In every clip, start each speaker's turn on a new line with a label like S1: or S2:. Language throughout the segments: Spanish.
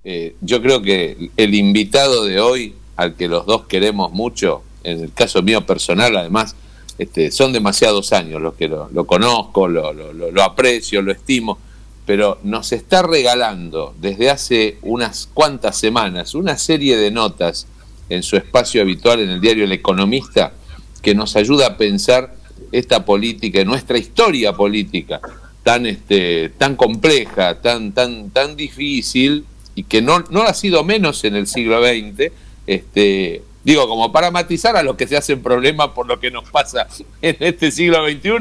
S1: yo creo que el invitado de hoy, al que los dos queremos mucho, en el caso mío personal, además, son demasiados años los que lo conozco, lo aprecio, lo estimo, pero nos está regalando desde hace unas cuantas semanas una serie de notas en su espacio habitual en el diario El Economista, que nos ayuda a pensar esta política, nuestra historia política, tan compleja, tan difícil, y que no ha sido menos en el siglo XX, digo, como para matizar a los que se hacen problemas por lo que nos pasa en este siglo XXI,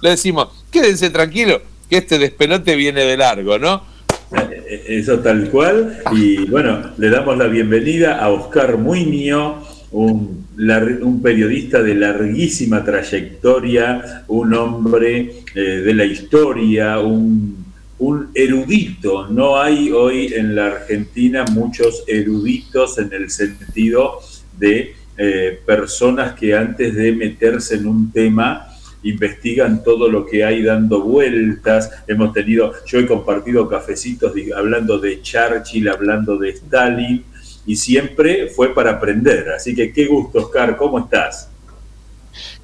S1: le decimos, quédense tranquilos, que este despelote viene de largo, ¿no?
S2: Eso tal cual, y bueno, le damos la bienvenida a Oscar Muiño, un periodista de larguísima trayectoria, un hombre de la historia, un erudito. No hay hoy en la Argentina muchos eruditos en el sentido de personas que antes de meterse en un tema investigan todo lo que hay dando vueltas. Yo he compartido cafecitos hablando de Churchill, hablando de Stalin, y siempre fue para aprender. Así que qué gusto, Oscar, ¿cómo estás?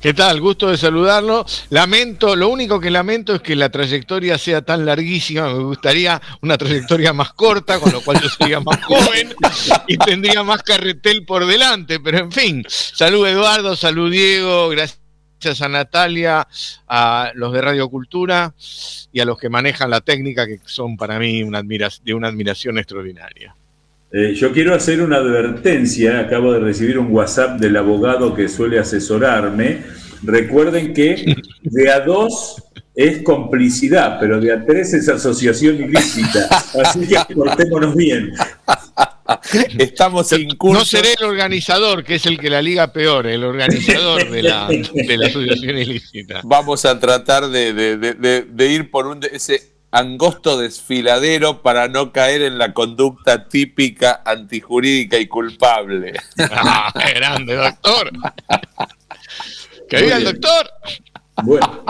S3: ¿Qué tal? Gusto de saludarlo. Lo único que lamento es que la trayectoria sea tan larguísima. Me gustaría una trayectoria más corta, con lo cual yo sería más joven y tendría más carretel por delante. Pero en fin, salud Eduardo, salud Diego, gracias a Natalia, a los de Radio Cultura y a los que manejan la técnica, que son para mí de una admiración extraordinaria.
S2: Yo quiero hacer una advertencia. Acabo de recibir un WhatsApp del abogado que suele asesorarme. Recuerden que de a 2 es complicidad, pero de a 3 es asociación ilícita. Así que portémonos bien.
S1: Estamos incursos.
S3: No seré el organizador, que es el que la liga peor, el organizador de la asociación ilícita.
S1: Vamos a tratar de ir por ese angosto desfiladero para no caer en la conducta típica, antijurídica y culpable.
S3: Grande, doctor. ¡Que viva el doctor!
S2: Bueno.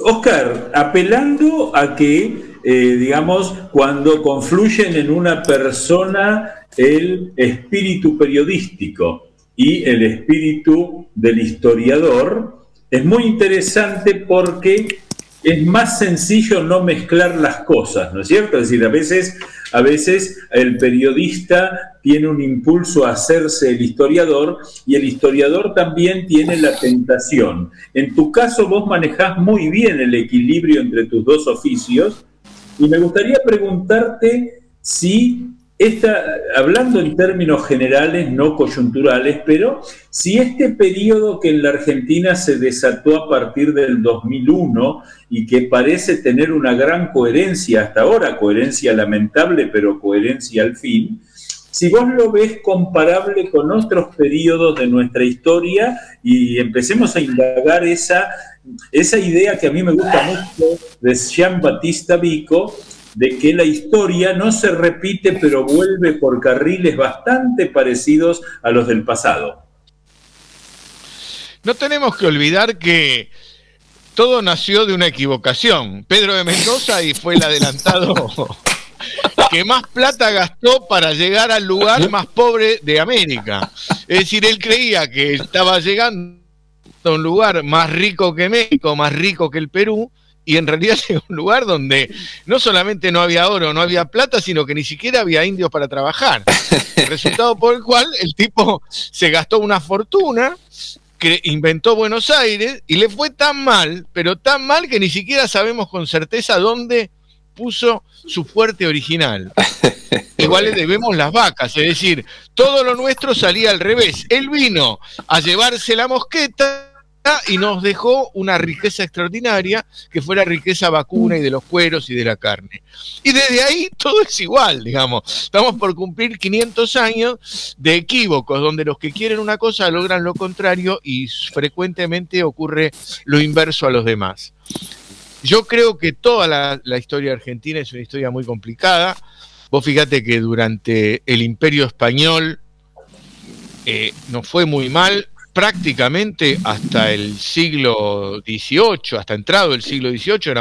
S2: Oscar, apelando a que, digamos, cuando confluyen en una persona el espíritu periodístico y el espíritu del historiador, es muy interesante porque es más sencillo no mezclar las cosas, ¿no es cierto? Es decir, a veces el periodista tiene un impulso a hacerse el historiador, y el historiador también tiene la tentación. En tu caso, vos manejás muy bien el equilibrio entre tus dos oficios, y me gustaría preguntarte si hablando en términos generales, no coyunturales, pero si este periodo que en la Argentina se desató a partir del 2001 y que parece tener una gran coherencia hasta ahora, coherencia lamentable, pero coherencia al fin, si vos lo ves comparable con otros periodos de nuestra historia, y empecemos a indagar esa idea que a mí me gusta mucho de Jean-Baptiste Vico, de que la historia no se repite, pero vuelve por carriles bastante parecidos a los del pasado.
S3: No tenemos que olvidar que todo nació de una equivocación. Pedro de Mendoza y fue el adelantado que más plata gastó para llegar al lugar más pobre de América. Es decir, él creía que estaba llegando a un lugar más rico que México, más rico que el Perú, y en realidad llegó a un lugar donde no solamente no había oro, no había plata, sino que ni siquiera había indios para trabajar. Resultado por el cual el tipo se gastó una fortuna, que inventó Buenos Aires, y le fue tan mal, pero tan mal, que ni siquiera sabemos con certeza dónde puso su fuerte original. Igual le debemos las vacas, es decir, todo lo nuestro salía al revés. Él vino a llevarse la mosqueta y nos dejó una riqueza extraordinaria, que fue la riqueza vacuna y de los cueros y de la carne. Y desde ahí todo es igual, digamos. Estamos por cumplir 500 años de equívocos, donde los que quieren una cosa logran lo contrario, y frecuentemente ocurre lo inverso a los demás. Yo creo que toda la historia argentina es una historia muy complicada. Vos fíjate que durante el Imperio Español nos fue muy mal. prácticamente hasta el siglo XVIII, hasta entrado el siglo XVIII,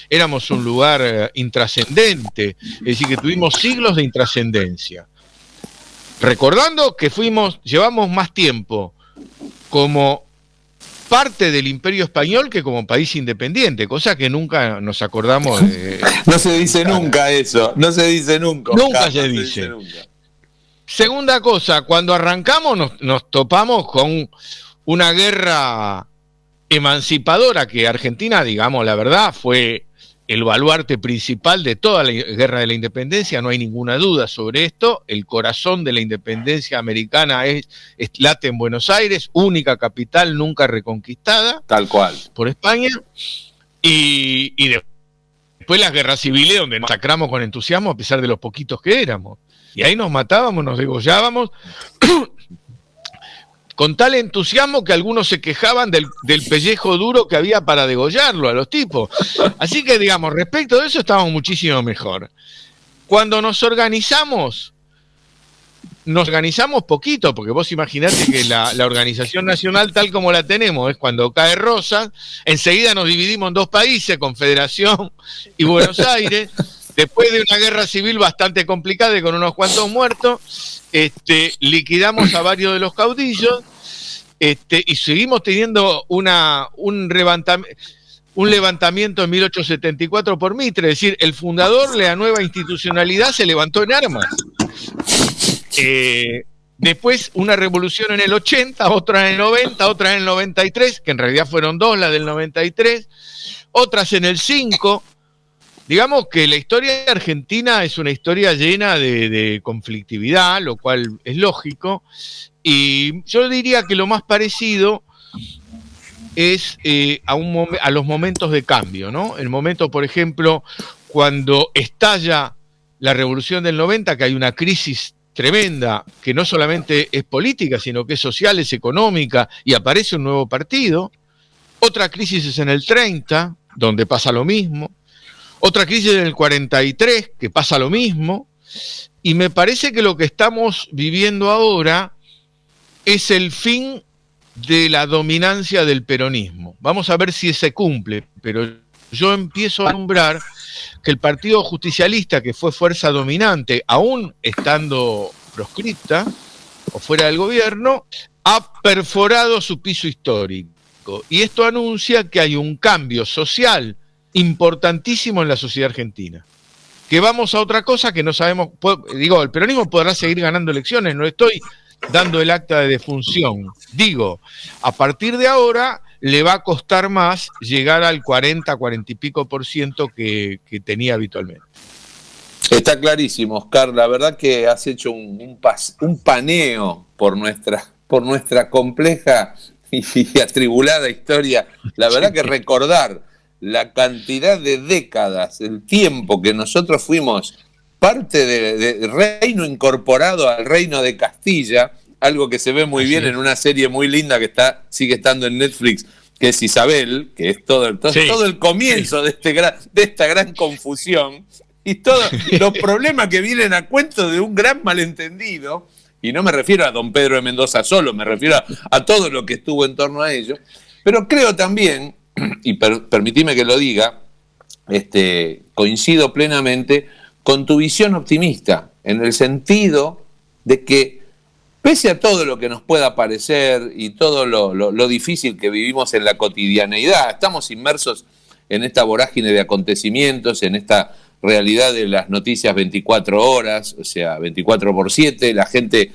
S3: éramos un lugar intrascendente, es decir, que tuvimos siglos de intrascendencia. Recordando que llevamos más tiempo como parte del Imperio Español que como país independiente, cosa que nunca nos acordamos de...
S1: No se dice nunca eso, no se dice nunca.
S3: Nunca se dice. Segunda cosa, cuando arrancamos nos topamos con una guerra emancipadora que Argentina, digamos la verdad, fue el baluarte principal de toda la guerra de la independencia, no hay ninguna duda sobre esto. El corazón de la independencia americana late en Buenos Aires, única capital nunca reconquistada.
S1: Tal cual.
S3: Por España. Y después las guerras civiles, donde nos masacramos con entusiasmo a pesar de los poquitos que éramos. Y ahí nos matábamos, nos degollábamos, con tal entusiasmo que algunos se quejaban del pellejo duro que había para degollarlo a los tipos. Así que, digamos, respecto de eso estamos muchísimo mejor. Cuando nos organizamos poquito, porque vos imaginate que la organización nacional tal como la tenemos es cuando cae Rosas, enseguida nos dividimos en dos países, Confederación y Buenos Aires. Después de una guerra civil bastante complicada y con unos cuantos muertos, liquidamos a varios de los caudillos, y seguimos teniendo un levantamiento en 1874 por Mitre, es decir, el fundador de la nueva institucionalidad se levantó en armas. Después una revolución en el 80, otra en el 90, otra en el 93, que en realidad fueron dos, la del 93, otras en el 5. Digamos que la historia argentina es una historia llena de conflictividad, lo cual es lógico, y yo diría que lo más parecido es a los momentos de cambio, ¿no? El momento, por ejemplo, cuando estalla la Revolución del 90, que hay una crisis tremenda, que no solamente es política, sino que es social, es económica, y aparece un nuevo partido. Otra crisis es en el 30, donde pasa lo mismo. Otra crisis en el 43, que pasa lo mismo, y me parece que lo que estamos viviendo ahora es el fin de la dominancia del peronismo. Vamos a ver si se cumple, pero yo empiezo a alumbrar que el Partido Justicialista, que fue fuerza dominante, aún estando proscripta o fuera del gobierno, ha perforado su piso histórico. Y esto anuncia que hay un cambio social importantísimo en la sociedad argentina. Que vamos a otra cosa que no sabemos. Digo, el peronismo podrá seguir ganando elecciones, no estoy dando el acta de defunción. Digo, a partir de ahora le va a costar más llegar al 40 y pico % que tenía habitualmente.
S1: Está clarísimo, Oscar. La verdad que has hecho un paneo por nuestra compleja y atribulada historia. La verdad que recordar la cantidad de décadas, el tiempo que nosotros fuimos parte de reino incorporado al reino de Castilla, algo que se ve muy bien en una serie muy linda que sigue estando en Netflix, que es Isabel, que es todo el comienzo de esta gran confusión y todos los problemas que vienen a cuento de un gran malentendido, y no me refiero a don Pedro de Mendoza solo, me refiero a todo lo que estuvo en torno a ello, pero creo también, y permitime que lo diga, coincido plenamente con tu visión optimista, en el sentido de que pese a todo lo que nos pueda parecer y todo lo difícil que vivimos en la cotidianeidad, estamos inmersos en esta vorágine de acontecimientos, en esta realidad de las noticias 24 horas, o sea, 24/7, la gente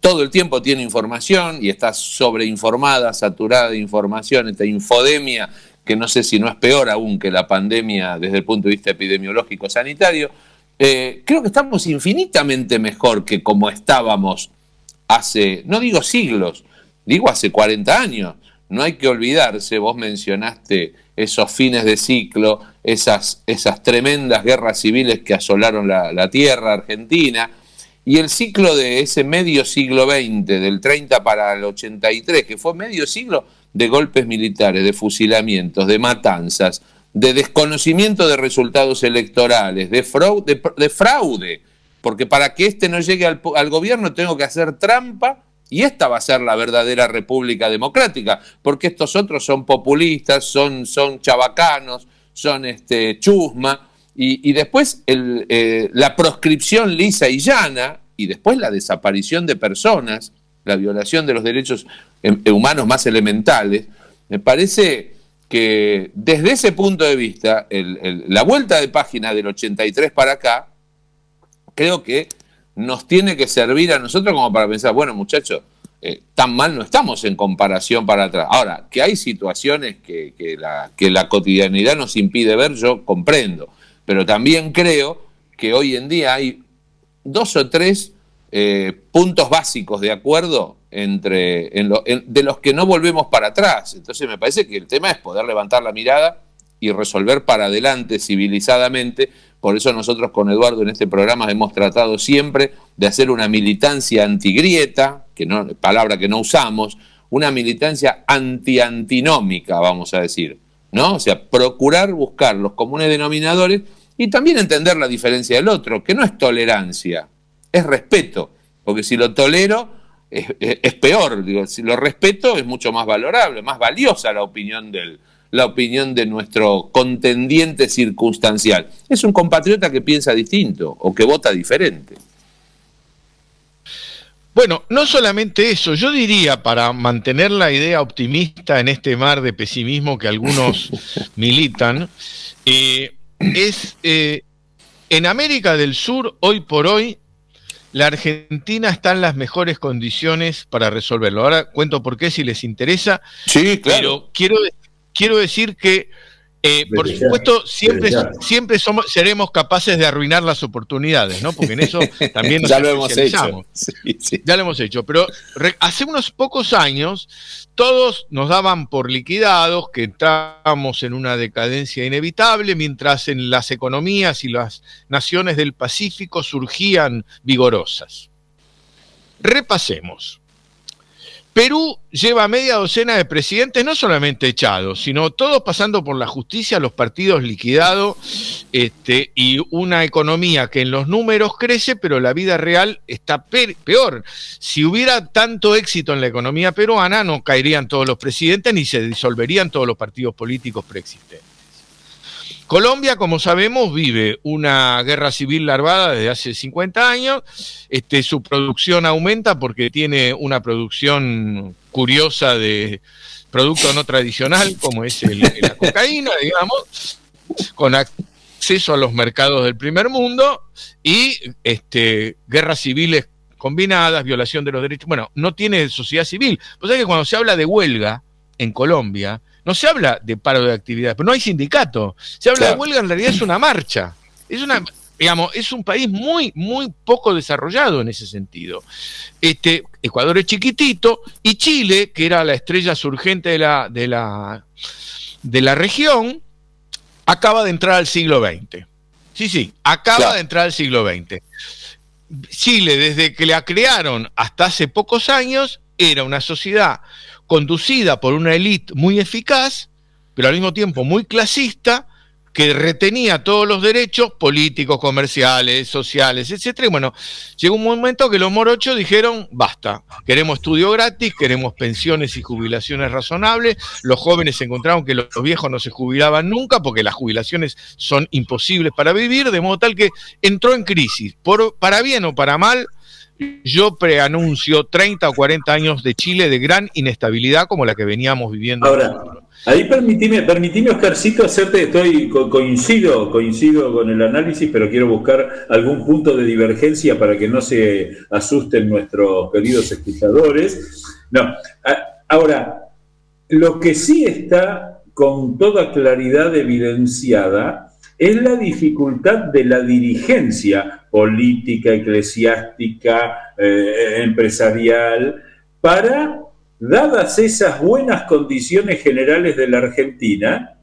S1: todo el tiempo tiene información y está sobreinformada, saturada de información, esta infodemia que no sé si no es peor aún que la pandemia desde el punto de vista epidemiológico sanitario. Creo que estamos infinitamente mejor que como estábamos hace, no digo siglos, digo hace 40 años. No hay que olvidarse, vos mencionaste esos fines de ciclo, esas tremendas guerras civiles que asolaron la tierra argentina, y el ciclo de ese medio siglo XX, del 30 para el 83, que fue medio siglo de golpes militares, de fusilamientos, de matanzas, de desconocimiento de resultados electorales, de fraude, porque para que no llegue al gobierno tengo que hacer trampa Y esta va a ser la verdadera república democrática, porque estos otros son populistas, son chabacanos, son chusma, y después la proscripción lisa y llana, y después la desaparición de personas, la violación de los derechos humanos más elementales. Me parece que desde ese punto de vista, la vuelta de página del 83 para acá, creo que nos tiene que servir a nosotros como para pensar, bueno, muchachos, tan mal no estamos en comparación para atrás. Ahora, que hay situaciones que la cotidianidad nos impide ver, yo comprendo, pero también creo que hoy en día hay 2 o 3 puntos básicos de acuerdo de los que no volvemos para atrás. Entonces me parece que el tema es poder levantar la mirada y resolver para adelante civilizadamente. Por eso nosotros con Eduardo en este programa hemos tratado siempre de hacer una militancia antigrieta, palabra que no usamos, una militancia antinómica, vamos a decir, ¿no? O sea, procurar buscar los comunes denominadores y también entender la diferencia del otro, que no es tolerancia, es respeto, porque si lo tolero es peor, digo, si lo respeto es mucho más valorable, más valiosa la opinión de nuestro contendiente circunstancial. Es un compatriota que piensa distinto o que vota diferente.
S3: Bueno, no solamente eso, yo diría, para mantener la idea optimista en este mar de pesimismo que algunos militan, en América del Sur, hoy por hoy, la Argentina está en las mejores condiciones para resolverlo. Ahora cuento por qué si les interesa.
S1: Sí, claro.
S3: Pero quiero decir que, por supuesto, siempre seremos capaces de arruinar las oportunidades, ¿no? Porque en eso también nos especializamos.
S1: Sí.
S3: Ya lo hemos hecho. Pero hace unos pocos años, todos nos daban por liquidados, que estábamos en una decadencia inevitable, mientras en las economías y las naciones del Pacífico surgían vigorosas. Repasemos. Perú lleva media docena de presidentes, no solamente echados, sino todos pasando por la justicia, los partidos liquidados, y una economía que en los números crece, pero la vida real está peor. Si hubiera tanto éxito en la economía peruana, no caerían todos los presidentes ni se disolverían todos los partidos políticos preexistentes. Colombia, como sabemos, vive una guerra civil larvada desde hace 50 años. Su producción aumenta porque tiene una producción curiosa de producto no tradicional, como es la cocaína, digamos, con acceso a los mercados del primer mundo y guerras civiles combinadas, violación de los derechos. Bueno, no tiene sociedad civil. Pues es que cuando se habla de huelga en Colombia, no se habla de paro de actividad, pero no hay sindicato. Se habla de huelga, en realidad es una marcha. Es un país muy, muy poco desarrollado en ese sentido. Ecuador es chiquitito, y Chile, que era la estrella surgente de la región, acaba de entrar al siglo XX. Sí, acaba de entrar al siglo XX. Chile, desde que la crearon hasta hace pocos años, era una sociedad conducida por una élite muy eficaz, pero al mismo tiempo muy clasista, que retenía todos los derechos políticos, comerciales, sociales, etc. Y bueno, llegó un momento que los morochos dijeron, basta, queremos estudio gratis, queremos pensiones y jubilaciones razonables. Los jóvenes encontraron que los viejos no se jubilaban nunca porque las jubilaciones son imposibles para vivir, de modo tal que entró en crisis. Para bien o para mal, yo preanuncio 30 o 40 años de Chile de gran inestabilidad como la que veníamos viviendo.
S2: Ahora, ahí permitime, Oscarcito, coincido con el análisis, pero quiero buscar algún punto de divergencia para que no se asusten nuestros queridos escuchadores. No, ahora, lo que sí está con toda claridad evidenciada es la dificultad de la dirigencia política, eclesiástica, empresarial, para, dadas esas buenas condiciones generales de la Argentina,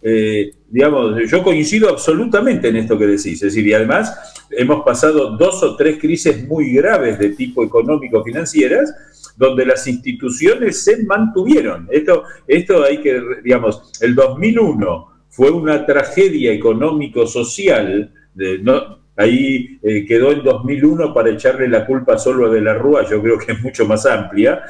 S2: yo coincido absolutamente en esto que decís, es decir, y además hemos pasado 2 o 3 crisis muy graves de tipo económico-financieras, donde las instituciones se mantuvieron. Esto hay que, el 2001 fue una tragedia económico-social, ahí quedó en 2001 para echarle la culpa solo a De la Rúa, yo creo que es mucho más amplia,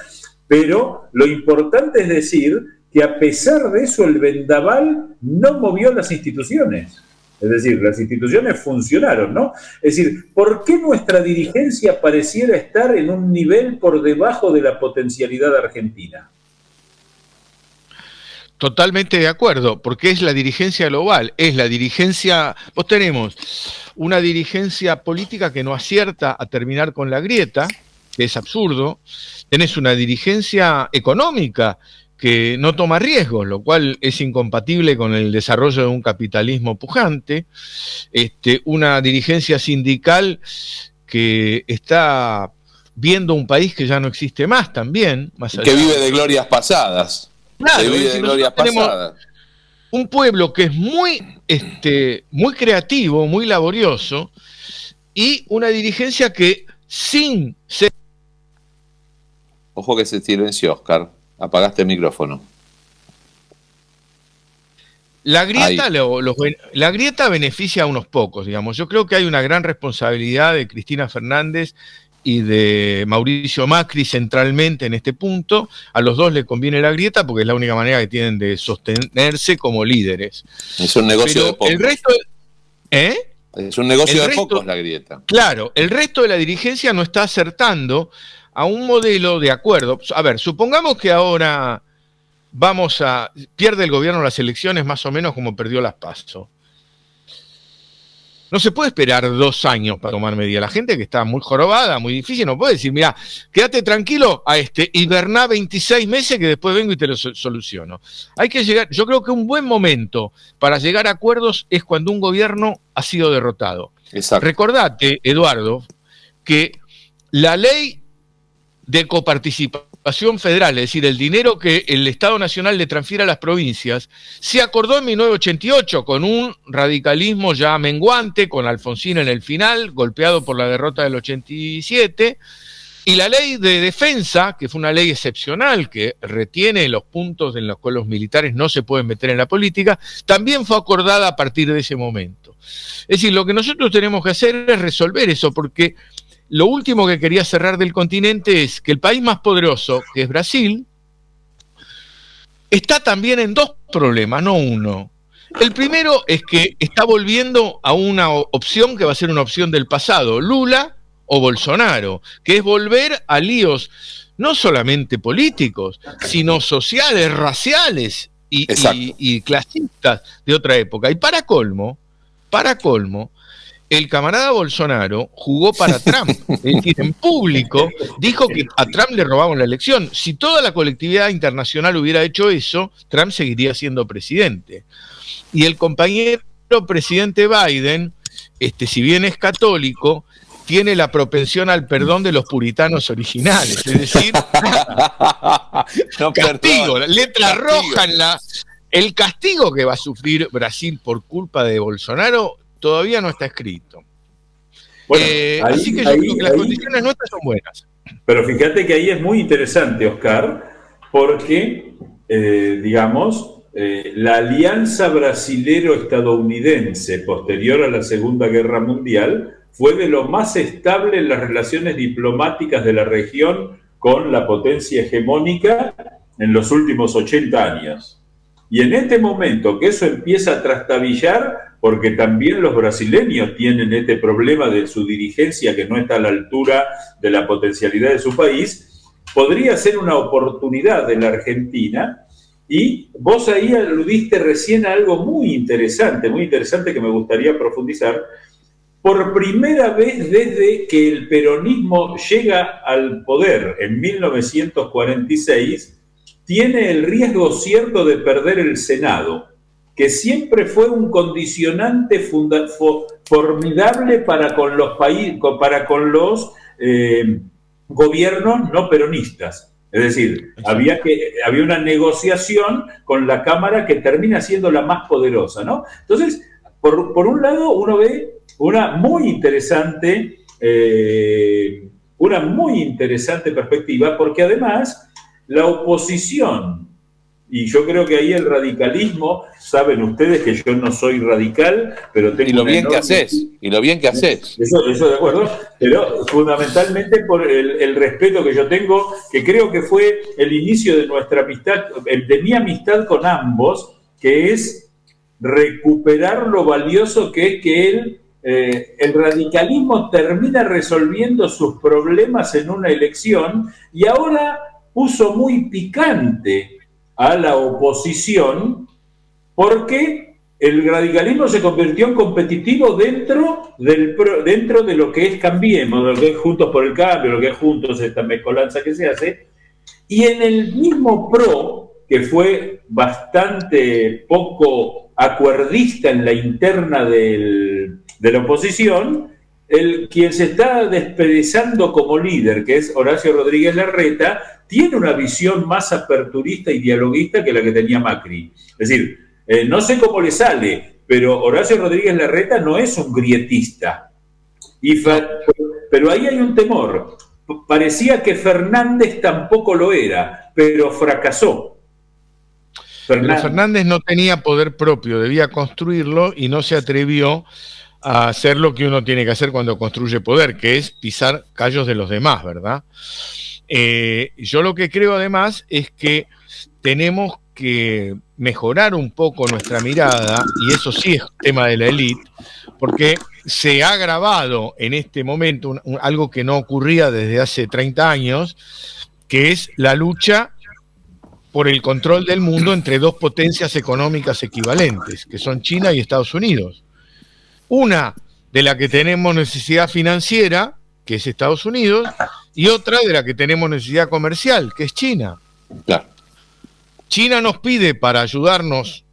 S2: pero lo importante es decir que a pesar de eso el vendaval no movió las instituciones. Es decir, las instituciones funcionaron, ¿no? Es decir, ¿por qué nuestra dirigencia pareciera estar en un nivel por debajo de la potencialidad argentina?
S3: Totalmente de acuerdo, porque es la dirigencia global, es la dirigencia, vos tenemos una dirigencia política que no acierta a terminar con la grieta, que es absurdo, tenés una dirigencia económica que no toma riesgos, lo cual es incompatible con el desarrollo de un capitalismo pujante, una dirigencia sindical que está viendo un país que ya no existe más también, más allá
S1: que vive de glorias pasadas.
S3: Claro,
S1: que vive de glorias pasadas.
S3: Un pueblo que es muy creativo, muy laborioso, y una dirigencia que sin ser...
S1: Ojo que se silenció, Oscar. Apagaste el micrófono.
S3: La grieta, la grieta beneficia a unos pocos, digamos. Yo creo que hay una gran responsabilidad de Cristina Fernández y de Mauricio Macri centralmente en este punto. A los dos les conviene la grieta porque es la única manera que tienen de sostenerse como líderes.
S1: Es un negocio de pocos.
S3: El resto,
S1: es un negocio de pocos la grieta.
S3: Claro, el resto de la dirigencia no está acertando a un modelo de acuerdo. A ver, supongamos que ahora pierde el gobierno las elecciones más o menos como perdió las PASO. No se puede esperar 2 años para tomar medidas. La gente que está muy jorobada, muy difícil, no puede decir, mira, quédate tranquilo hiberná 26 meses que después vengo y te lo soluciono. Hay que llegar, yo creo que un buen momento para llegar a acuerdos es cuando un gobierno ha sido derrotado.
S1: Exacto.
S3: Recordate, Eduardo, que la ley de coparticipación federal, es decir, el dinero que el Estado Nacional le transfiere a las provincias, se acordó en 1988 con un radicalismo ya menguante, con Alfonsín en el final, golpeado por la derrota del 87, y la ley de defensa, que fue una ley excepcional, que retiene los puntos en los cuales los militares no se pueden meter en la política, también fue acordada a partir de ese momento. Es decir, lo que nosotros tenemos que hacer es resolver eso, porque lo último que quería cerrar del continente es que el país más poderoso, que es Brasil, está también en 2 problemas, no uno. El primero es que está volviendo a una opción que va a ser una opción del pasado, Lula o Bolsonaro, que es volver a líos no solamente políticos, sino sociales, raciales y clasistas de otra época. Y para colmo, el camarada Bolsonaro jugó para Trump, es decir, en público dijo que a Trump le robaban la elección. Si toda la colectividad internacional hubiera hecho eso, Trump seguiría siendo presidente. Y el compañero presidente Biden, si bien es católico, tiene la propensión al perdón de los puritanos originales, es decir, castigo, letra roja en el castigo que va a sufrir Brasil por culpa de Bolsonaro todavía no está escrito. Bueno, así que yo creo que las condiciones nuestras son buenas.
S2: Pero fíjate que ahí es muy interesante, Oscar, porque, la alianza brasilero-estadounidense posterior a la Segunda Guerra Mundial fue de lo más estable en las relaciones diplomáticas de la región con la potencia hegemónica en los últimos 80 años. Y en este momento que eso empieza a trastabillar, porque también los brasileños tienen este problema de su dirigencia que no está a la altura de la potencialidad de su país, podría ser una oportunidad de la Argentina. Y vos ahí aludiste recién a algo muy interesante que me gustaría profundizar. Por primera vez desde que el peronismo llega al poder en 1946, tiene el riesgo cierto de perder el Senado, que siempre fue un condicionante formidable para con los gobiernos no peronistas. Es decir, había una negociación con la Cámara que termina siendo la más poderosa, ¿no? Entonces, por un lado, uno ve una muy interesante perspectiva, porque además la oposición Y yo creo que ahí el radicalismo, saben ustedes que yo no soy radical, pero tengo
S1: y lo bien que haces,
S2: Eso de acuerdo, pero fundamentalmente por el respeto que yo tengo, que creo que fue el inicio de nuestra amistad, de mi amistad con ambos, que es recuperar lo valioso que es que el radicalismo termina resolviendo sus problemas en una elección y ahora puso muy picante a la oposición porque el radicalismo se convirtió en competitivo dentro de lo que es Cambiemos, de lo que es Juntos por el Cambio, lo que es Juntos, esta mezcolanza que se hace, y en el mismo PRO, que fue bastante poco acuerdista en la interna de la oposición, quien se está despedazando como líder, que es Horacio Rodríguez Larreta, tiene una visión más aperturista y dialoguista que la que tenía Macri. Es decir, no sé cómo le sale, pero Horacio Rodríguez Larreta no es un grietista. Pero ahí hay un temor. Parecía que Fernández tampoco lo era, pero fracasó.
S3: Pero Fernández no tenía poder propio, debía construirlo y no se atrevió a hacer lo que uno tiene que hacer cuando construye poder, que es pisar callos de los demás, ¿verdad? Yo lo que creo además es que tenemos que mejorar un poco nuestra mirada, y eso sí es tema de la élite, porque se ha agravado en este momento algo que no ocurría desde hace 30 años, que es la lucha por el control del mundo entre dos potencias económicas equivalentes, que son China y Estados Unidos. Una de la que tenemos necesidad financiera, que es Estados Unidos, y otra de la que tenemos necesidad comercial, que es China.
S1: Claro.
S3: China nos pide para ayudarnos,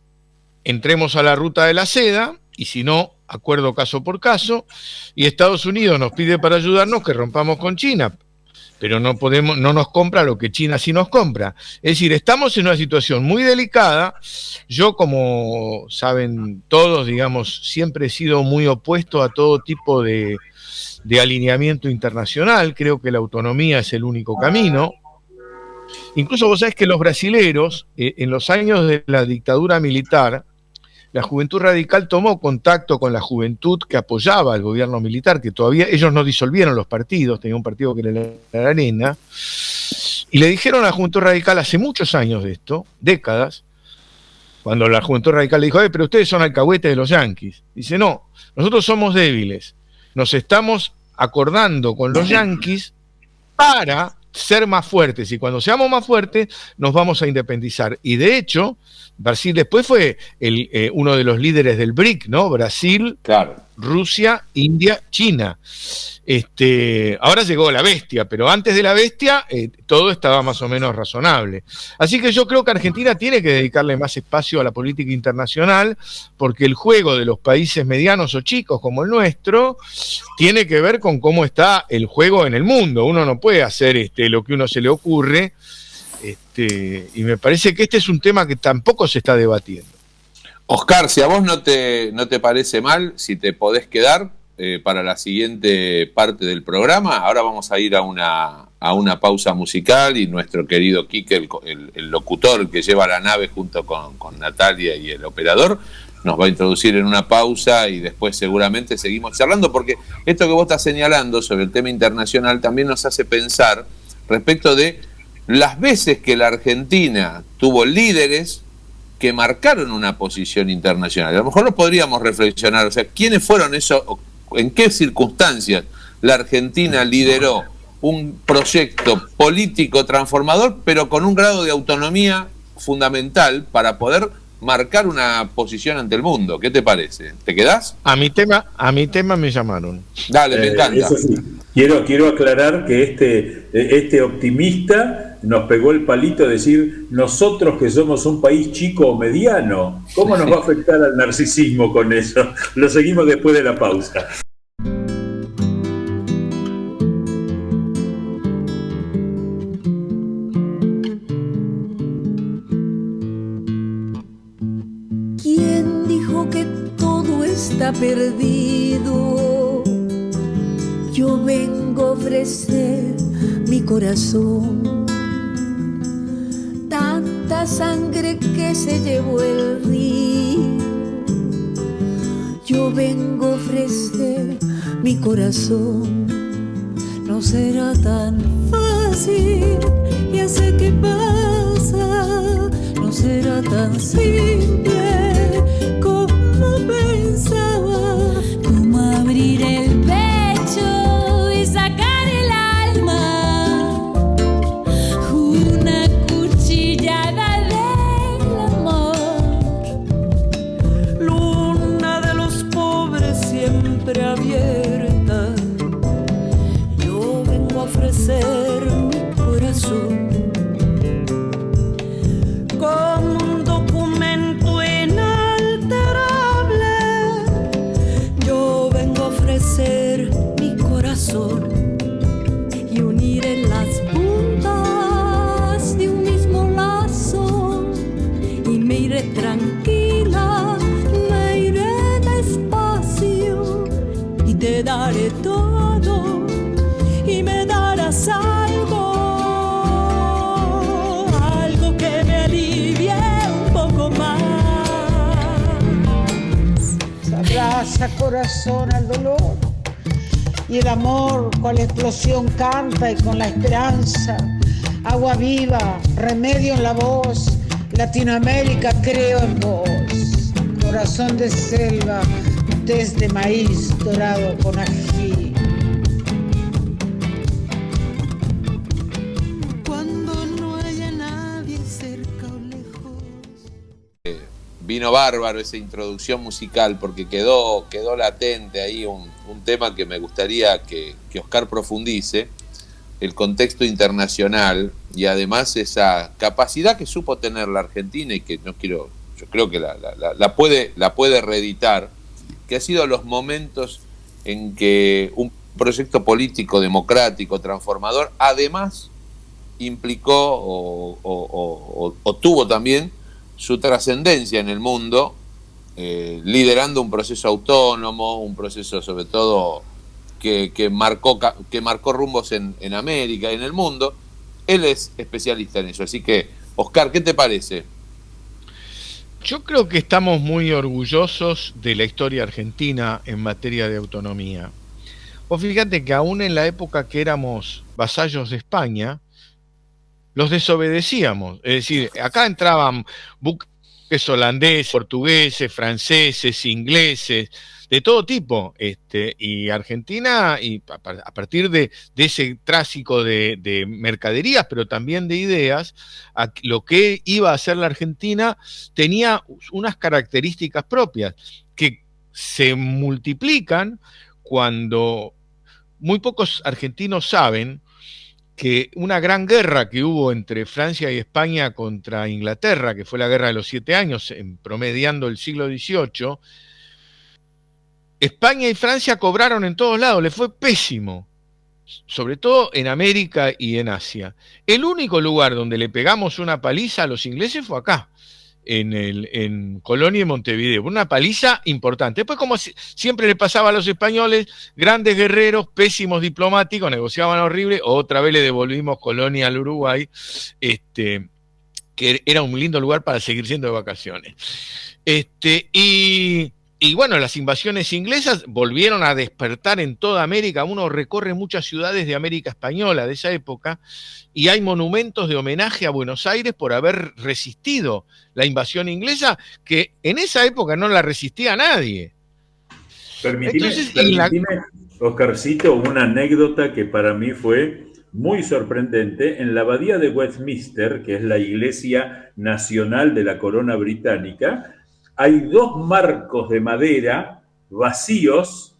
S3: entremos a la ruta de la seda, y si no, acuerdo caso por caso, y Estados Unidos nos pide para ayudarnos que rompamos con China, pero no nos compra lo que China sí nos compra. Es decir, estamos en una situación muy delicada. Yo, como saben todos, digamos, siempre he sido muy opuesto a todo tipo de alineamiento internacional. Creo que la autonomía es el único camino. Incluso vos sabés que los brasileros, en los años de la dictadura militar, la Juventud Radical tomó contacto con la juventud que apoyaba al gobierno militar, que todavía ellos no disolvieron los partidos, tenía un partido que era la Arena, y le dijeron a la Juventud Radical hace muchos años de esto, décadas, cuando la Juventud Radical le dijo, pero ustedes son alcahuetes de los yanquis. Dice, no, nosotros somos débiles, nos estamos acordando con los yanquis para ser más fuertes, y cuando seamos más fuertes nos vamos a independizar. Y de hecho, Brasil después fue uno de los líderes del BRIC, ¿no? Brasil, claro, Rusia, India, China. Ahora llegó la bestia, pero antes de la bestia todo estaba más o menos razonable. Así que yo creo que Argentina tiene que dedicarle más espacio a la política internacional, porque el juego de los países medianos o chicos como el nuestro tiene que ver con cómo está el juego en el mundo. Uno no puede hacer lo que uno se le ocurre, y me parece que este es un tema que tampoco se está debatiendo.
S1: Oscar, si a vos no te parece mal, si te podés quedar para la siguiente parte del programa, ahora vamos a ir a una pausa musical, y nuestro querido Quique, el locutor que lleva la nave junto con Natalia y el operador, nos va a introducir en una pausa, y después seguramente seguimos charlando, porque esto que vos estás señalando sobre el tema internacional también nos hace pensar respecto de las veces que la Argentina tuvo líderes que marcaron una posición internacional. A lo mejor lo podríamos reflexionar, o sea, ¿quiénes fueron esos? ¿En qué circunstancias la Argentina lideró un proyecto político transformador, pero con un grado de autonomía fundamental para poder marcar una posición ante el mundo? ¿Qué te parece? ¿Te quedás?
S3: A mi tema me llamaron.
S1: Dale, me encanta.
S2: Eso sí. Quiero aclarar que este optimista nos pegó el palito de decir, nosotros que somos un país chico o mediano, ¿cómo nos va a afectar al narcisismo con eso? Lo seguimos después de la pausa.
S4: ¿Quién dijo que todo está perdido? Yo vengo a ofrecer mi corazón. Tanta la sangre que se llevó el río. Yo vengo a ofrecer mi corazón, no será tan fácil, ya sé qué pasa, no será tan simple como pensaba, como abrir el pecho y sacar el alma, una cuchillada del amor,
S5: luna de los pobres siempre abierta. Yo vengo a ofrecer mi corazón como un documento inalterable. Yo vengo a ofrecer mi corazón
S4: y unir en las puntas de un mismo lazo, y me iré tranquila, me iré despacio, y te daré todo y me darás algo que me alivie un poco más.
S6: Abraza corazón al dolor, y el amor con la explosión canta, y con la esperanza agua viva, remedio en la voz. Latinoamérica creo en vos, corazón de selva, desde maíz dorado con ají.
S4: Cuando no haya nadie cerca o lejos.
S1: Vino bárbaro esa introducción musical, porque quedó latente ahí un tema que me gustaría que Oscar profundice, el contexto internacional, y además esa capacidad que supo tener la Argentina, y que yo creo que la puede reeditar, que ha sido los momentos en que un proyecto político democrático transformador además implicó o tuvo también su trascendencia en el mundo, liderando un proceso autónomo, un proceso sobre todo que marcó rumbos en América y en el mundo. Él es especialista en eso, así que, Oscar, ¿qué te parece?
S3: Yo creo que estamos muy orgullosos de la historia argentina en materia de autonomía. Vos fíjate que aún en la época que éramos vasallos de España, los desobedecíamos. Es decir, acá entraban buques holandeses, portugueses, franceses, ingleses, de todo tipo, y Argentina, y a partir de ese tráfico de mercaderías, pero también de ideas, lo que iba a hacer la Argentina tenía unas características propias que se multiplican cuando muy pocos argentinos saben que una gran guerra que hubo entre Francia y España contra Inglaterra, que fue la Guerra de los 7 años, promediando el siglo XVIII, España y Francia cobraron en todos lados, les fue pésimo, sobre todo en América y en Asia. El único lugar donde le pegamos una paliza a los ingleses fue acá, en Colonia y Montevideo, una paliza importante. Después, como siempre le pasaba a los españoles, grandes guerreros, pésimos diplomáticos, negociaban horrible, otra vez le devolvimos Colonia al Uruguay, que era un lindo lugar para seguir siendo de vacaciones. Y bueno, las invasiones inglesas volvieron a despertar en toda América. Uno recorre muchas ciudades de América Española de esa época y hay monumentos de homenaje a Buenos Aires por haber resistido la invasión inglesa, que en esa época no la resistía nadie.
S2: Permitime, Oscarcito, una anécdota que para mí fue muy sorprendente. En la abadía de Westminster, que es la iglesia nacional de la corona británica, hay 2 marcos de madera vacíos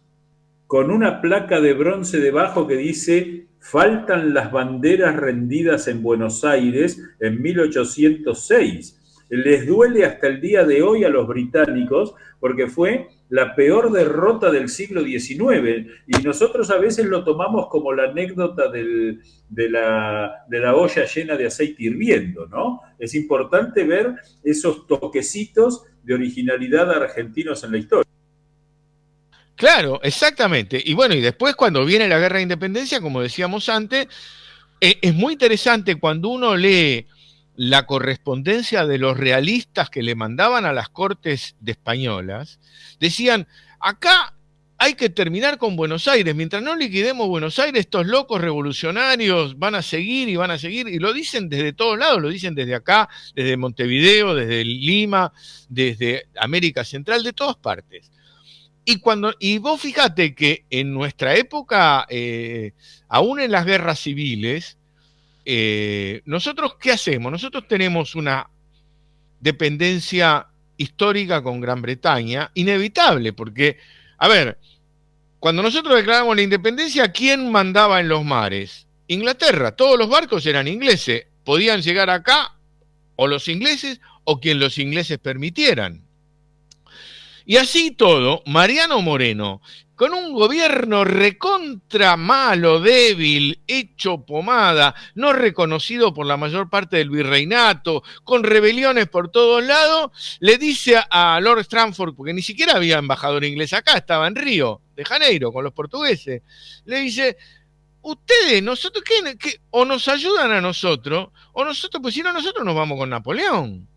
S2: con una placa de bronce debajo que dice: faltan las banderas rendidas en Buenos Aires en 1806. Les duele hasta el día de hoy a los británicos porque fue la peor derrota del siglo XIX, y nosotros a veces lo tomamos como la anécdota de la olla llena de aceite hirviendo, ¿no? Es importante ver esos toquecitos de originalidad argentinos en la historia.
S3: Claro, exactamente. Y bueno, y después cuando viene la Guerra de Independencia, como decíamos antes, es muy interesante cuando uno lee la correspondencia de los realistas que le mandaban a las cortes de españolas, decían, acá hay que terminar con Buenos Aires, mientras no liquidemos Buenos Aires, estos locos revolucionarios van a seguir, y lo dicen desde todos lados, lo dicen desde acá, desde Montevideo, desde Lima, desde América Central, de todas partes. Y vos fíjate que en nuestra época, aún en las guerras civiles, nosotros, ¿qué hacemos? Nosotros tenemos una dependencia histórica con Gran Bretaña, inevitable, porque, a ver, cuando nosotros declaramos la independencia, ¿quién mandaba en los mares? Inglaterra, todos los barcos eran ingleses, podían llegar acá o los ingleses o quien los ingleses permitieran. Y así todo, Mariano Moreno, con un gobierno recontra malo, débil, hecho pomada, no reconocido por la mayor parte del virreinato, con rebeliones por todos lados, le dice a Lord Stranford, porque ni siquiera había embajador inglés acá, estaba en Río de Janeiro con los portugueses, le dice, ustedes, nosotros, ¿qué? O nos ayudan a nosotros, o nosotros, pues si no, nosotros nos vamos con Napoleón.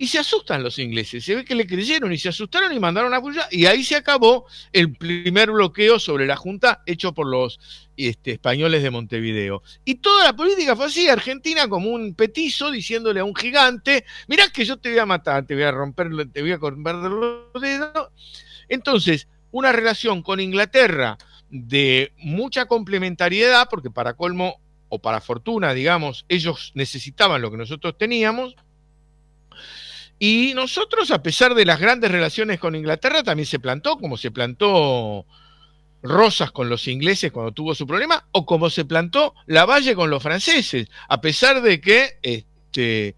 S3: Y se asustan los ingleses, se ve que le creyeron y se asustaron y mandaron a Puyá, y ahí se acabó el primer bloqueo sobre la Junta hecho por los españoles de Montevideo. Y toda la política fue así, Argentina como un petizo diciéndole a un gigante, mirá que yo te voy a matar, te voy a romper los dedos. Entonces, una relación con Inglaterra de mucha complementariedad, porque para colmo, o para fortuna, digamos, ellos necesitaban lo que nosotros teníamos. Y nosotros, a pesar de las grandes relaciones con Inglaterra, también se plantó, como se plantó Rosas con los ingleses cuando tuvo su problema, o como se plantó Lavalle con los franceses, a pesar de que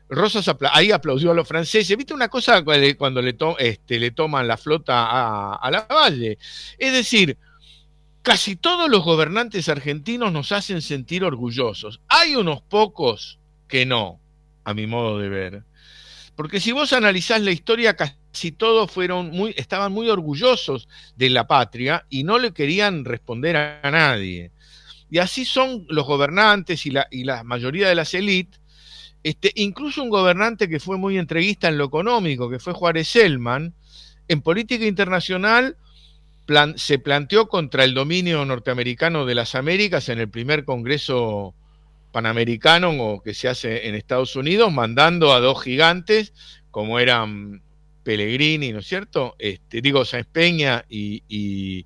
S3: Rosas ahí aplaudió a los franceses. ¿Viste una cosa cuando le toman la flota a Lavalle? Es decir, casi todos los gobernantes argentinos nos hacen sentir orgullosos. Hay unos pocos que no, a mi modo de ver. Porque si vos analizás la historia, casi todos estaban muy orgullosos de la patria y no le querían responder a nadie. Y así son los gobernantes y la mayoría de las élites. Incluso un gobernante que fue muy entreguista en lo económico, que fue Juárez Selman, en política internacional se planteó contra el dominio norteamericano de las Américas en el primer Congreso Panamericano o que se hace en Estados Unidos, mandando a dos gigantes como eran Pellegrini, ¿no es cierto? Sáenz Peña y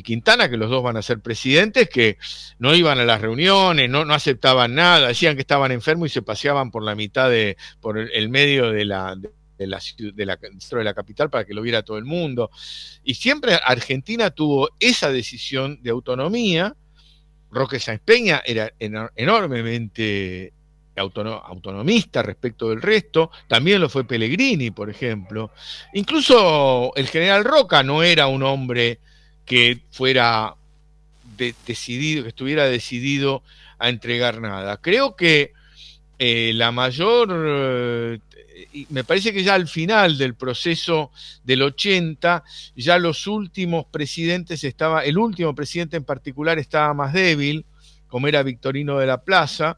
S3: Quintana, que los dos van a ser presidentes, que no iban a las reuniones, no aceptaban nada, decían que estaban enfermos y se paseaban por la mitad por el medio de la capital para que lo viera todo el mundo. Y siempre Argentina tuvo esa decisión de autonomía. Roque Sáenz Peña era enormemente autonomista respecto del resto, también lo fue Pellegrini, por ejemplo. Incluso el general Roca no era un hombre que fuera decidido, que estuviera decidido a entregar nada. Creo que la mayor, me parece que ya al final del proceso del 80, ya los últimos presidentes el último presidente en particular estaba más débil, como era Victorino de la Plaza,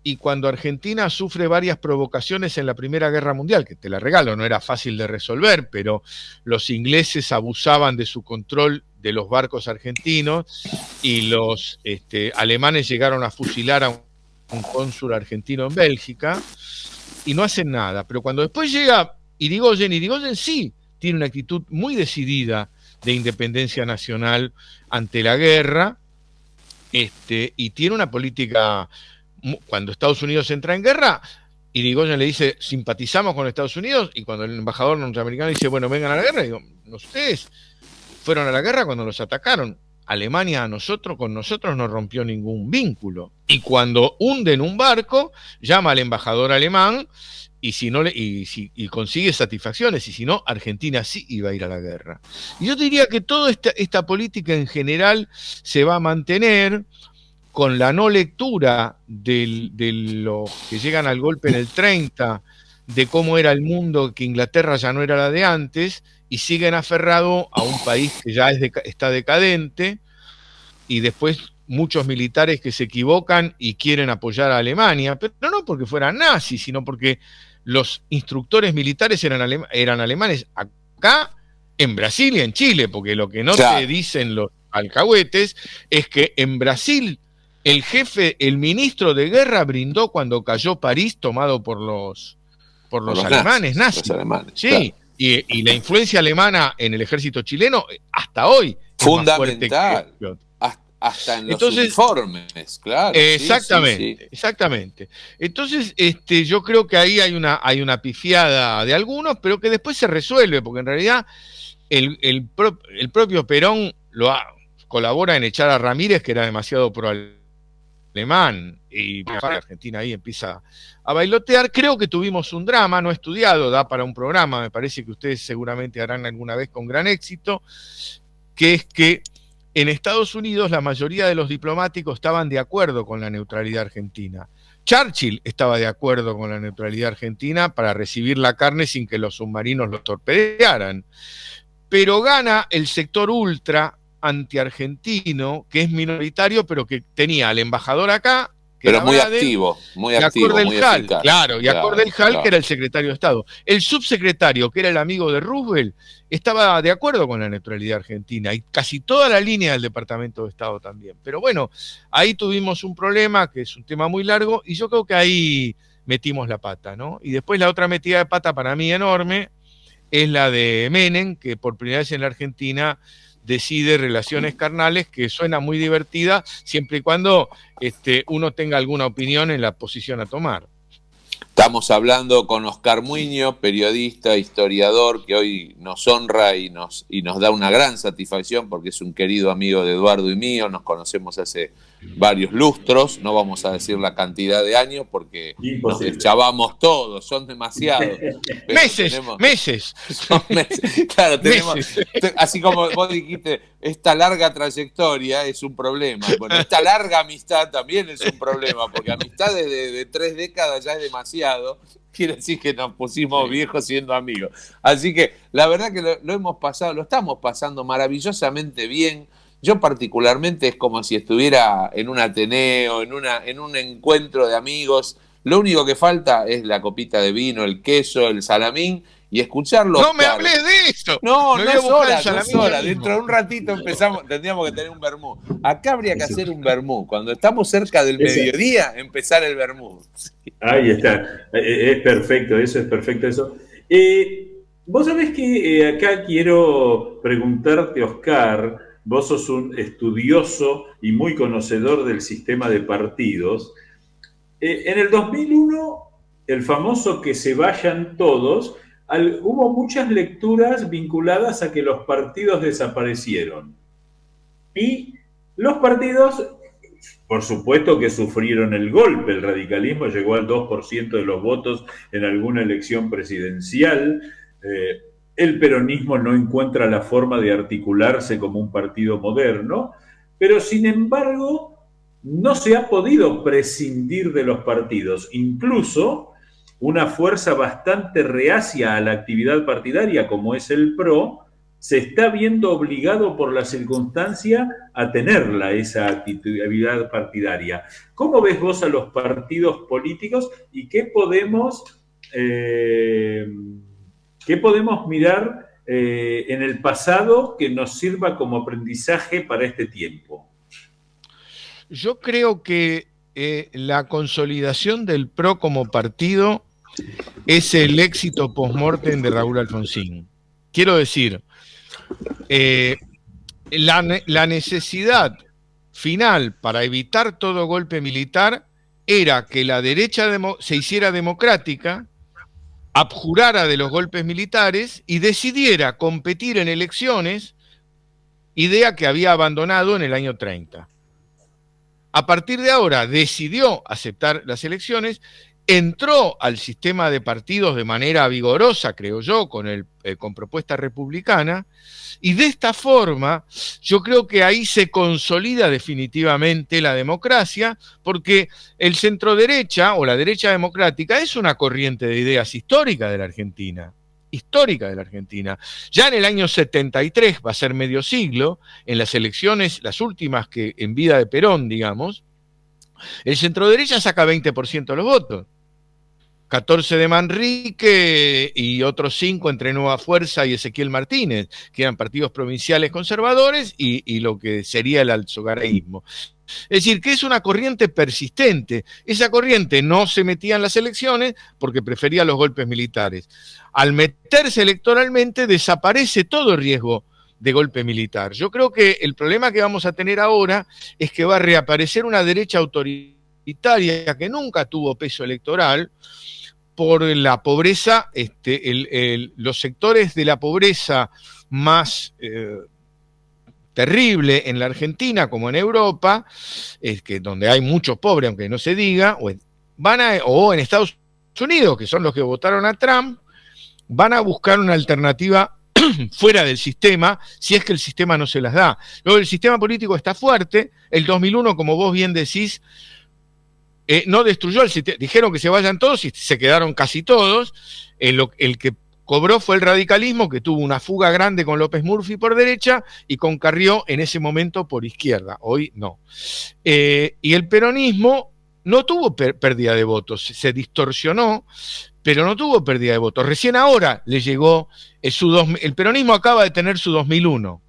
S3: y cuando Argentina sufre varias provocaciones en la Primera Guerra Mundial, que te la regalo, no era fácil de resolver, pero los ingleses abusaban de su control de los barcos argentinos y los alemanes llegaron a fusilar a un cónsul argentino en Bélgica y no hacen nada. Pero cuando después llega Irigoyen sí tiene una actitud muy decidida de independencia nacional ante la guerra, y tiene una política. Cuando Estados Unidos entra en guerra, Irigoyen le dice, simpatizamos con Estados Unidos, y cuando el embajador norteamericano dice, bueno, vengan a la guerra, digo, ustedes fueron a la guerra cuando los atacaron. Alemania con nosotros no rompió ningún vínculo. Y cuando hunden un barco, llama al embajador alemán y consigue satisfacciones, y si no, Argentina sí iba a ir a la guerra. Y yo diría que toda esta política en general se va a mantener con la no lectura de los que llegan al golpe en el 30, de cómo era el mundo, que Inglaterra ya no era la de antes, y siguen aferrados a un país que ya está decadente, y después muchos militares que se equivocan y quieren apoyar a Alemania, pero no porque fueran nazis, sino porque los instructores militares eran alemanes acá, en Brasil y en Chile, porque lo que no te dicen los alcahuetes es que en Brasil el ministro de guerra brindó cuando cayó París tomado por los alemanes nazis.
S1: Los alemanes,
S3: sí,
S1: claro.
S3: Y la influencia alemana en el ejército chileno hasta hoy
S1: fundamental. Hasta en los uniformes, claro.
S3: Exactamente, exactamente. Entonces, yo creo que ahí hay una pifiada de algunos, pero que después se resuelve, porque en realidad el propio Perón colabora en echar a Ramírez, que era demasiado pro-alemán, y Argentina ahí empieza a bailotear. Creo que tuvimos un drama, no estudiado, da para un programa, me parece que ustedes seguramente harán alguna vez con gran éxito, que es que en Estados Unidos la mayoría de los diplomáticos estaban de acuerdo con la neutralidad argentina. Churchill estaba de acuerdo con la neutralidad argentina para recibir la carne sin que los submarinos lo torpedearan. Pero gana el sector ultra antiargentino, que es minoritario, pero que tenía al embajador acá, que
S1: pero muy activo, muy
S3: eficaz. Claro, y Cordell Hull,
S1: claro,
S3: que era el secretario de Estado. El subsecretario, que era el amigo de Roosevelt, estaba de acuerdo con la neutralidad argentina, y casi toda la línea del Departamento de Estado también. Pero bueno, ahí tuvimos un problema, que es un tema muy largo, y yo creo que ahí metimos la pata, ¿no? Y después la otra metida de pata para mí enorme es la de Menem, que por primera vez en la Argentina decide relaciones carnales, que suena muy divertida, siempre y cuando uno tenga alguna opinión en la posición a tomar.
S1: Estamos hablando con Oscar Muiño, periodista, historiador, que hoy nos honra y nos da una gran satisfacción porque es un querido amigo de Eduardo y mío, nos conocemos hace varios lustros, no vamos a decir la cantidad de años porque nos deschavamos todos, son demasiados.
S3: Meses.
S1: Son meses. Claro, tenemos, así como vos dijiste, esta larga trayectoria es un problema. Bueno, esta larga amistad también es un problema, porque amistad de 3 décadas ya es demasiado. Quiere decir que nos pusimos viejos siendo amigos. Así que la verdad que lo estamos pasando maravillosamente bien. Yo particularmente es como si estuviera en un ateneo, en un encuentro de amigos. Lo único que falta es la copita de vino, el queso, el salamín y escucharlo.
S3: No me hables de eso.
S1: No es hora. Dentro de un ratito tendríamos que tener un vermú. Acá habría que hacer un vermú. Cuando estamos cerca del mediodía, empezar el vermú. Sí.
S2: Ahí está. Es perfecto eso. Vos sabés que acá quiero preguntarte, Oscar. Vos sos un estudioso y muy conocedor del sistema de partidos. En el 2001, el famoso que se vayan todos, hubo muchas lecturas vinculadas a que los partidos desaparecieron. Y los partidos, por supuesto que sufrieron el golpe. El radicalismo llegó al 2% de los votos en alguna elección presidencial. El peronismo no encuentra la forma de articularse como un partido moderno, pero sin embargo no se ha podido prescindir de los partidos. Incluso una fuerza bastante reacia a la actividad partidaria, como es el PRO, se está viendo obligado por la circunstancia a tenerla, esa actividad partidaria. ¿Cómo ves vos a los partidos políticos y qué podemos mirar en el pasado que nos sirva como aprendizaje para este tiempo?
S3: Yo creo que la consolidación del PRO como partido es el éxito post-mortem de Raúl Alfonsín. Quiero decir, la necesidad final para evitar todo golpe militar era que la derecha se hiciera democrática, abjurara de los golpes militares y decidiera competir en elecciones, idea que había abandonado en el año 30. A partir de ahora decidió aceptar las elecciones, entró al sistema de partidos de manera vigorosa, creo yo, con propuesta republicana, y de esta forma yo creo que ahí se consolida definitivamente la democracia, porque el centro derecha o la derecha democrática es una corriente de ideas histórica de la Argentina. histórica de la Argentina. Ya en el año 73, va a ser medio siglo, en las elecciones, las últimas que en vida de Perón, digamos, el centroderecha saca 20% de los votos. 14 de Manrique y otros 5 entre Nueva Fuerza y Ezequiel Martínez, que eran partidos provinciales conservadores y lo que sería el alzogaraísmo. Es decir, que es una corriente persistente. Esa corriente no se metía en las elecciones porque prefería los golpes militares. Al meterse electoralmente desaparece todo el riesgo de golpe militar. Yo creo que el problema que vamos a tener ahora es que va a reaparecer una derecha autoritaria que nunca tuvo peso electoral por la pobreza, los sectores de la pobreza más terrible en la Argentina como en Europa, donde hay muchos pobres, aunque no se diga, o en Estados Unidos, que son los que votaron a Trump, van a buscar una alternativa fuera del sistema, si es que el sistema no se las da. Luego el sistema político está fuerte, el 2001, como vos bien decís, no destruyó el sistema, dijeron que se vayan todos y se quedaron casi todos. El que cobró fue el radicalismo, que tuvo una fuga grande con López Murphy por derecha y con Carrió en ese momento por izquierda, hoy no. Y el peronismo no tuvo pérdida de votos, se distorsionó, pero no tuvo pérdida de votos. Recién ahora le llegó el peronismo acaba de tener su 2001.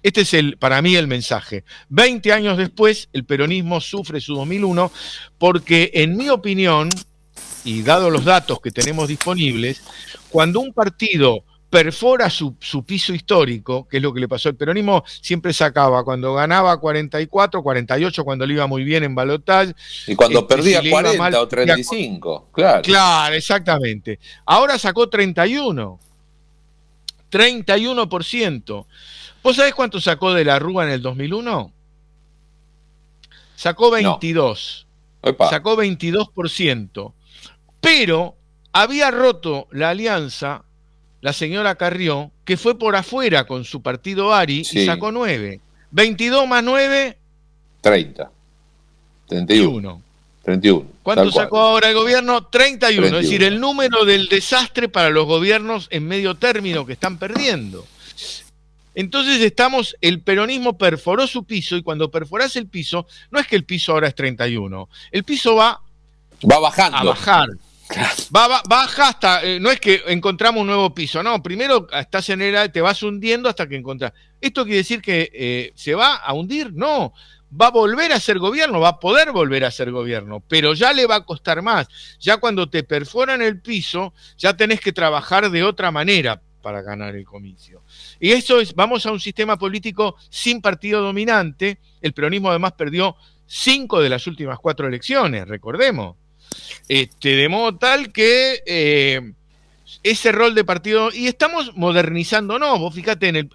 S3: Este es para mí el mensaje. 20 años después, el peronismo sufre su 2001 porque, en mi opinión, y dado los datos que tenemos disponibles, cuando un partido perfora su piso histórico, que es lo que le pasó al peronismo, siempre sacaba, cuando ganaba 44, 48, cuando le iba muy bien en balotaje.
S1: Y cuando perdía
S3: si
S1: 40
S3: mal,
S1: o 35, claro.
S3: Claro, exactamente. Ahora sacó 31%. 31%. ¿Vos sabés cuánto sacó de la Rúa en el 2001? Sacó 22.
S1: No.
S3: Sacó 22%. Pero había roto la alianza la señora Carrió, que fue por afuera con su partido Ari, sí, y sacó 9. 22 más 9...
S1: 30. 31. 31.
S3: ¿Cuánto sacó ahora el gobierno? 31. Es decir, el número del desastre para los gobiernos en medio término que están perdiendo. Entonces el peronismo perforó su piso, y cuando perforás el piso, no es que el piso ahora es 31, el piso va
S1: bajando.
S3: A bajar. Baja hasta, no es que encontramos un nuevo piso, no, primero estás te vas hundiendo hasta que encontrás. ¿Esto quiere decir que se va a hundir? No, va a volver a ser gobierno, va a poder volver a ser gobierno, pero ya le va a costar más. Ya cuando te perforan el piso, ya tenés que trabajar de otra manera para ganar el comicio. Y eso vamos a un sistema político sin partido dominante. El peronismo además perdió 5 de las últimas 4 elecciones, recordemos. De modo tal que ese rol de partido, y estamos modernizándonos. Vos fíjate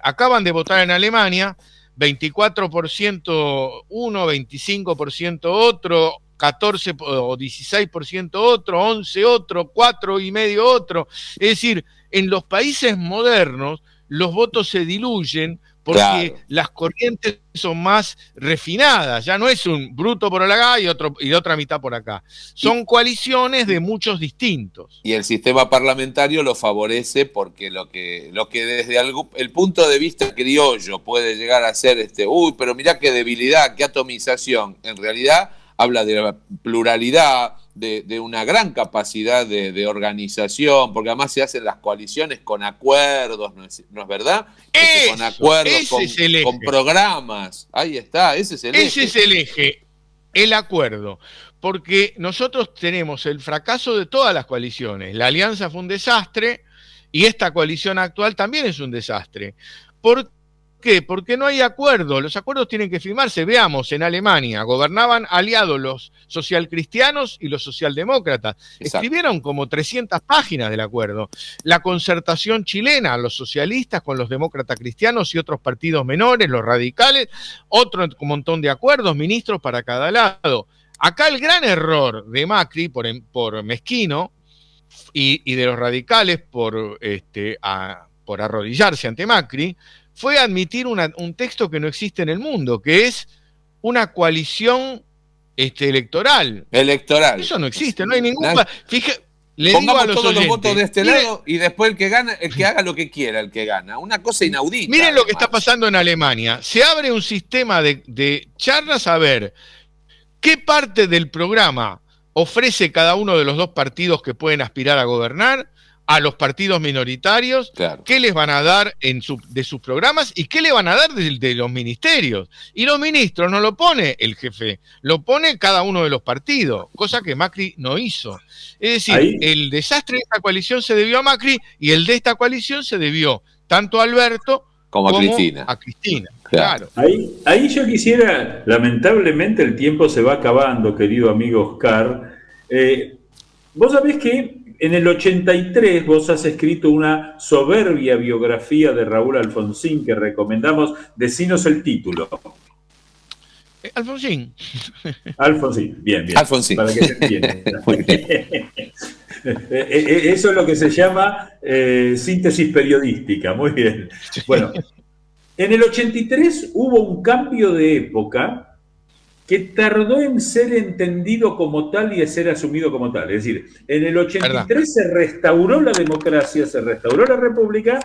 S3: acaban de votar en Alemania, 24% uno, 25% otro, 14 o 16% otro, 11 otro, 4,5% otro. Es decir, en los países modernos los votos se diluyen porque claro, las corrientes son más refinadas. Ya no es un bruto por acá y otra mitad por acá. Son coaliciones de muchos distintos.
S1: Y el sistema parlamentario lo favorece porque lo que desde el punto de vista criollo puede llegar a ser pero mirá qué debilidad, qué atomización. En realidad habla de la pluralidad, de una gran capacidad de organización, porque además se hacen las coaliciones con acuerdos, ¿no es verdad? Con acuerdos, con programas. Ahí está, ese es el eje.
S3: Ese es el eje, el acuerdo. Porque nosotros tenemos el fracaso de todas las coaliciones. La alianza fue un desastre y esta coalición actual también es un desastre. ¿Por qué? Porque no hay acuerdo. Los acuerdos tienen que firmarse. Veamos, en Alemania gobernaban aliados los socialcristianos y los socialdemócratas. Exacto. Escribieron como 300 páginas del acuerdo. La concertación chilena, los socialistas con los demócratas cristianos y otros partidos menores, los radicales, otro montón de acuerdos, ministros para cada lado. Acá el gran error de Macri por mezquino y de los radicales por arrodillarse ante Macri fue admitir un texto que no existe en el mundo, que es una coalición electoral.
S1: Electoral.
S3: Eso no existe, no hay ningún... le digo a
S1: Pongamos
S3: los
S1: todos
S3: oyentes,
S1: los votos de este
S3: miren,
S1: lado y después el que gana, el que haga lo que quiera, el que gana. Una cosa inaudita.
S3: miren lo que
S1: además.
S3: está pasando en Alemania. Se abre un sistema de charlas a ver qué parte del programa ofrece cada uno de los dos partidos que pueden aspirar a gobernar a los partidos minoritarios,
S1: Claro.
S3: qué les van a dar de sus programas y qué le van a dar de los ministerios. Y los ministros no lo pone el jefe, lo pone cada uno de los partidos, cosa que Macri no hizo. Es decir,
S2: Ahí.
S3: el desastre de esta coalición se debió a Macri y el de esta coalición se debió tanto a Alberto
S1: Como a Cristina.
S3: A Cristina,
S1: Claro.
S3: claro.
S2: Ahí yo quisiera, lamentablemente el tiempo se va acabando, querido amigo Oscar. Vos sabés que en el 83 vos has escrito una soberbia biografía de Raúl Alfonsín que recomendamos. Decinos el título.
S3: Alfonsín.
S2: Alfonsín, bien.
S1: Alfonsín.
S2: Para que se entienda.
S1: Muy bien.
S2: Eso es lo que se llama síntesis periodística. Muy bien. Bueno, en el 83 hubo un cambio de época que tardó en ser entendido como tal y en ser asumido como tal. Es decir, en el 83 se restauró la democracia, se restauró la república,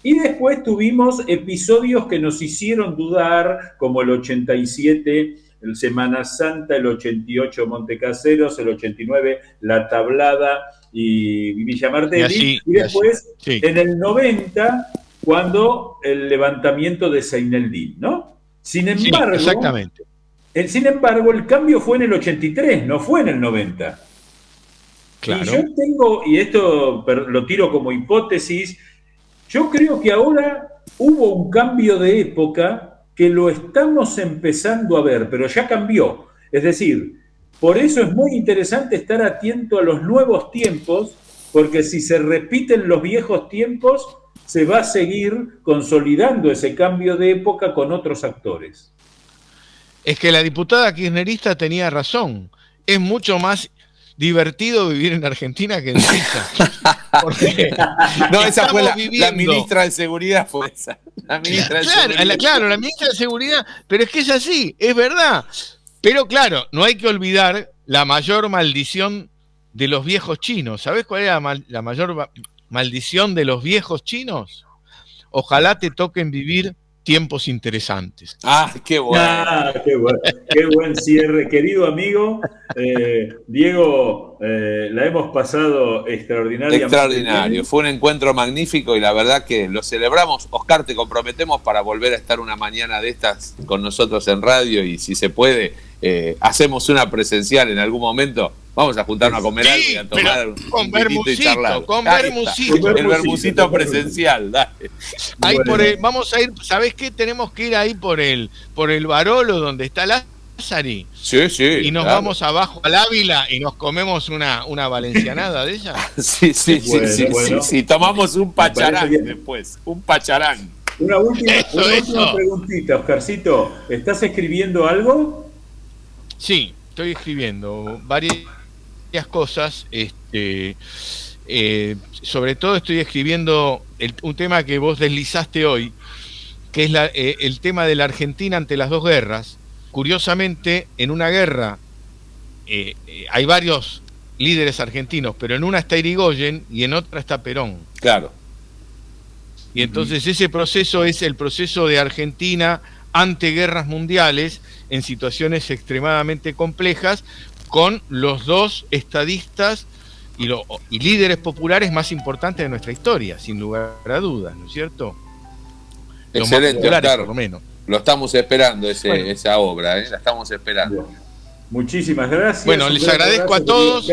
S2: y después tuvimos episodios que nos hicieron dudar, como el 87, el Semana Santa, el 88, Montecaseros, el 89, La Tablada y Villa Martelli, y después,
S3: sí.
S2: En el 90, cuando el levantamiento de Seineldin, ¿no? Sin embargo,
S3: sí, exactamente.
S2: Sin embargo, el cambio fue en el 83, no fue en el 90.
S3: Claro.
S2: Y yo tengo, y esto lo tiro como hipótesis, yo creo que ahora hubo un cambio de época que lo estamos empezando a ver, pero ya cambió. Es decir, por eso es muy interesante estar atento a los nuevos tiempos, porque si se repiten los viejos tiempos, se va a seguir consolidando ese cambio de época con otros actores.
S3: Es que la diputada kirchnerista tenía razón. Es mucho más divertido vivir en Argentina que en Suiza. Porque
S1: no, esa fue la
S3: viviendo...
S1: ministra de Seguridad, fue esa. La ministra de Seguridad.
S3: Claro, la ministra de Seguridad. Pero es que es así, es verdad. Pero claro, no hay que olvidar la mayor maldición de los viejos chinos. ¿Sabés cuál era la mayor maldición de los viejos chinos? Ojalá te toquen vivir tiempos interesantes.
S1: Ah, qué bueno.
S2: Qué buen cierre. Querido amigo, Diego, la hemos pasado extraordinariamente.
S1: Extraordinario. Fue un encuentro magnífico y la verdad que lo celebramos. Oscar, te comprometemos para volver a estar una mañana de estas con nosotros en radio y si se puede, hacemos una presencial en algún momento. Vamos a juntarnos a comer algo y a tomar un vinito y charlar.
S3: Con vermucito.
S1: El vermucito presencial, dale.
S3: Ahí
S2: Bueno.
S3: vamos a ir, ¿sabés qué? Tenemos que ir ahí por el Barolo, donde está Lázari.
S1: Sí,
S3: Y nos vamos abajo al Ávila y nos comemos una valencianada de ella.
S1: Sí. Tomamos un pacharán después. Un pacharán.
S2: Una última preguntita, Oscarcito. ¿Estás escribiendo algo?
S3: Sí, estoy escribiendo varias cosas. Sobre todo estoy escribiendo un tema que vos deslizaste hoy, que es el tema de la Argentina ante las dos guerras. Curiosamente, en una guerra hay varios líderes argentinos, pero en una está Irigoyen y en otra está Perón.
S1: Claro.
S3: Y entonces ese proceso es el proceso de Argentina ante guerras mundiales en situaciones extremadamente complejas, con los dos estadistas y líderes populares más importantes de nuestra historia, sin lugar a dudas, ¿no es cierto?
S1: Excelente, Oscar.
S3: Por lo menos.
S1: Lo estamos esperando, esa obra, la estamos esperando.
S2: Muchísimas gracias.
S3: Bueno, les agradezco a todos.